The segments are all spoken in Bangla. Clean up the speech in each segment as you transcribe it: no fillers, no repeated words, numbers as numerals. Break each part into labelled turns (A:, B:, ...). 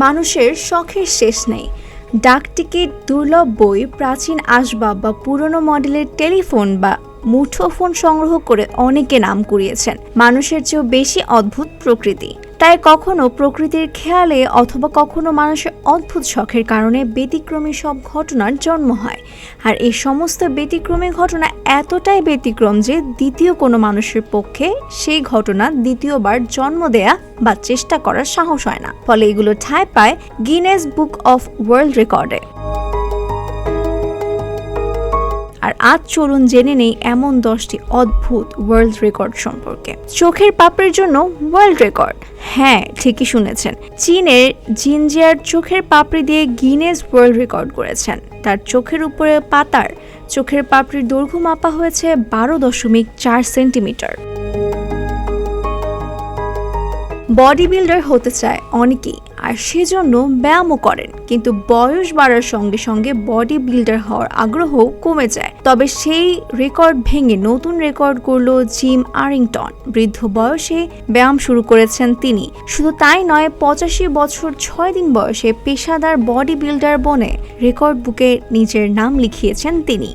A: মানুষের শখের শেষ নেই। ডাক টিকিট, দুর্লভ বই, প্রাচীন আসবাব বা পুরনো মডেলের টেলিফোন বা মুঠোফোন সংগ্রহ করে অনেকে নাম কুড়িয়েছেন। মানুষের চেয়েও বেশি অদ্ভুত প্রকৃতি, তাই কখনো প্রকৃতির খেয়ালে অথবা কখনো মানুষের অদ্ভুত শখের কারণে ব্যতিক্রমী সব ঘটনার জন্ম হয়। আর এই সমস্ত ব্যতিক্রমী ঘটনা এতটাই ব্যতিক্রম যে দ্বিতীয় কোনো মানুষের পক্ষে সেই ঘটনা দ্বিতীয়বার জন্ম দেয়া বা চেষ্টা করার সাহস হয় না। ফলে এগুলো ঠাঁই পায় গিনেস বুক অফ ওয়ার্ল্ড রেকর্ডে। আর আজ চলুন জেনে নেই এমন 10টি অদ্ভুত ওয়ার্ল্ড রেকর্ড সম্পর্কে। চোখের পাপড়ির জন্য ওয়ার্ল্ড রেকর্ড। হ্যাঁ, ঠিকই শুনেছেন, চীনের জিনজিয়ার চোখের পাপড়ি দিয়ে গিনেস ওয়ার্ল্ড রেকর্ড করেছেন। তার চোখের উপরে পাতার চোখের পাপড়ির দৈর্ঘ্য মাপা হয়েছে 12.4 সেন্টিমিটার। বডি বিল্ডার হতে চায় অনেকেই, আর সেজন্য ব্যায়ামও করেন, কিন্তু বয়স বাড়ার সঙ্গে সঙ্গে বডি বিল্ডার হওয়ার আগ্রহ কমে যায়। তবে সেই রেকর্ড ভেঙে নতুন রেকর্ড করল জিম আরিংটন। বৃদ্ধ বয়সে ব্যায়াম শুরু করেছেন তিনি। শুধু তাই নয়, 85 বছর 6 দিন বয়সে পেশাদার বডি বিল্ডার বনে রেকর্ড বুকে নিজের নাম লিখিয়েছেন তিনি।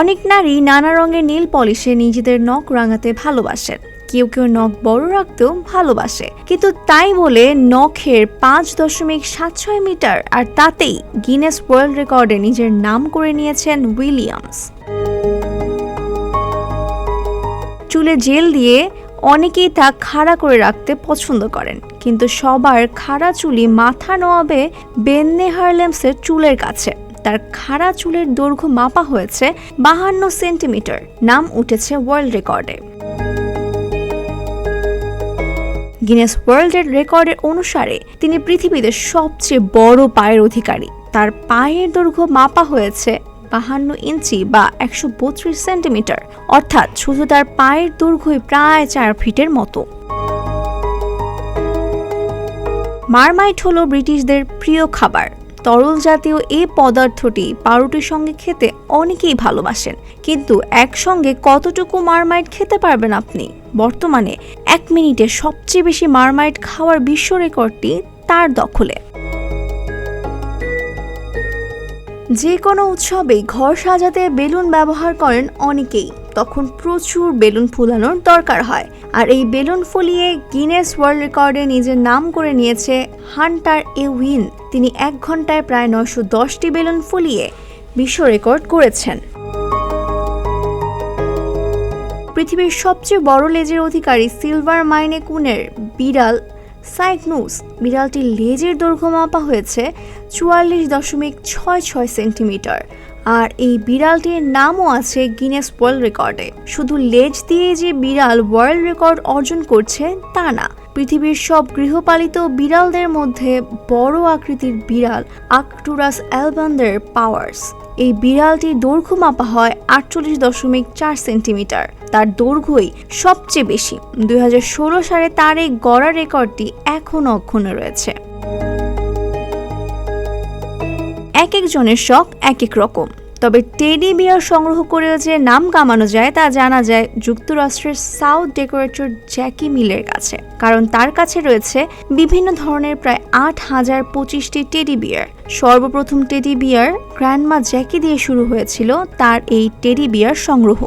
A: অনেক নারী নানা রঙের নীল পলিশে নিজেদের নখ রাঙাতে ভালোবাসেন। কেউ কেউ নখ বড় রাখতেও ভালোবাসে, কিন্তু তাই বলে নখের 5.76 মিটার, আর তাতেই গিনেস ওয়ার্ল্ড রেকর্ডে নিজের নাম করে নিয়েছেন উইলিয়ামস। চুলে জেল দিয়ে অনেকেই তা খাড়া করে রাখতে পছন্দ করেন, কিন্তু সবার খাড়া চুলই মাথা নোয়াবে বেন নেহারলেমসের চুলের কাছে। তার খাড়া চুলের দৈর্ঘ্য মাপা হয়েছে 52 সেন্টিমিটার। নাম উঠেছে ওয়ার্ল্ড রেকর্ডে। গিনেস ওয়ার্ল্ড রেকর্ডের অনুসারে তিনি পৃথিবীতে সবচেয়ে বড় পায়ের অধিকারী। তার পায়ের দৈর্ঘ্য মাপা হয়েছে 52 ইঞ্চি বা 132 সেন্টিমিটার, অর্থাৎ শুধু তার পায়ের দৈর্ঘ্যই প্রায় 4 ফিটের মতো। মারমাইট হলো ব্রিটিশদের প্রিয় খাবার। তরল জাতীয় এই পদার্থটি পাউরুটির সঙ্গে খেতে অনেকেই ভালোবাসেন, কিন্তু একসঙ্গে কতটুকু মারমাইট খেতে পারবেন আপনি? বর্তমানে 1 মিনিটে সবচেয়ে বেশি মারমাইট খাওয়ার বিশ্ব রেকর্ডটি তার দখলে। যে কোনো উৎসবেই ঘর সাজাতে বেলুন ব্যবহার করেন অনেকেই। তখন প্রচুর বেলুন ফুলানোর দরকার হয়, আর এই বেলুন ফুলিয়ে গিনেস ওয়ার্ল্ড রেকর্ডে নিজের নাম করে নিয়েছে হান্টার এউইন। তিনি 1 ঘন্টায় প্রায় 910টি বেলুন ফুলিয়ে বিশ্ব রেকর্ড করেছেন। পৃথিবীর সবচেয়ে বড় লেজের অধিকারী সিলভার মাইনে কুনের বিড়াল সাইগনুস। বিড়ালটির লেজের দৈর্ঘ্য মাপা হয়েছে 44.66 সেন্টিমিটার, আর এই বিড়ালটির নামও আছে গিনেস ওয়ার্ল্ড রেকর্ডে। শুধু লেজ দিয়ে যে বিড়াল ওয়ার্ল্ড রেকর্ড অর্জন করছে তা না, পৃথিবীর সব গৃহপালিত বিড়ালদের মধ্যে বড় আকৃতির বিড়াল আর্কটুরাস অ্যালবান্ডার পাওয়ার্স। এই বিড়ালটির দৈর্ঘ্য মাপা হয় 48.4 সেন্টিমিটার। তার দৈর্ঘ্যই সবচেয়ে বেশি। 2016 সালে তার এই গড়া রেকর্ডটি এখনও অক্ষুণ্ণ রয়েছে। এক একজনের শখ এক এক রকম, তবে টেডি বিয়ার সংগ্রহ করেও যে নাম কামানো যায় তা জানা যায় যুক্তরাষ্ট্রের সাউথ ডেকোরেটর জ্যাকি মিলের কাছে, কারণ তার কাছে রয়েছে বিভিন্ন ধরনের প্রায় 8025টি টেডি বিয়ার। সর্বপ্রথম টেডি বিয়ার গ্র্যান্ডমা জ্যাকি দিয়ে শুরু হয়েছিল তার এই টেডি বিয়ার সংগ্রহ।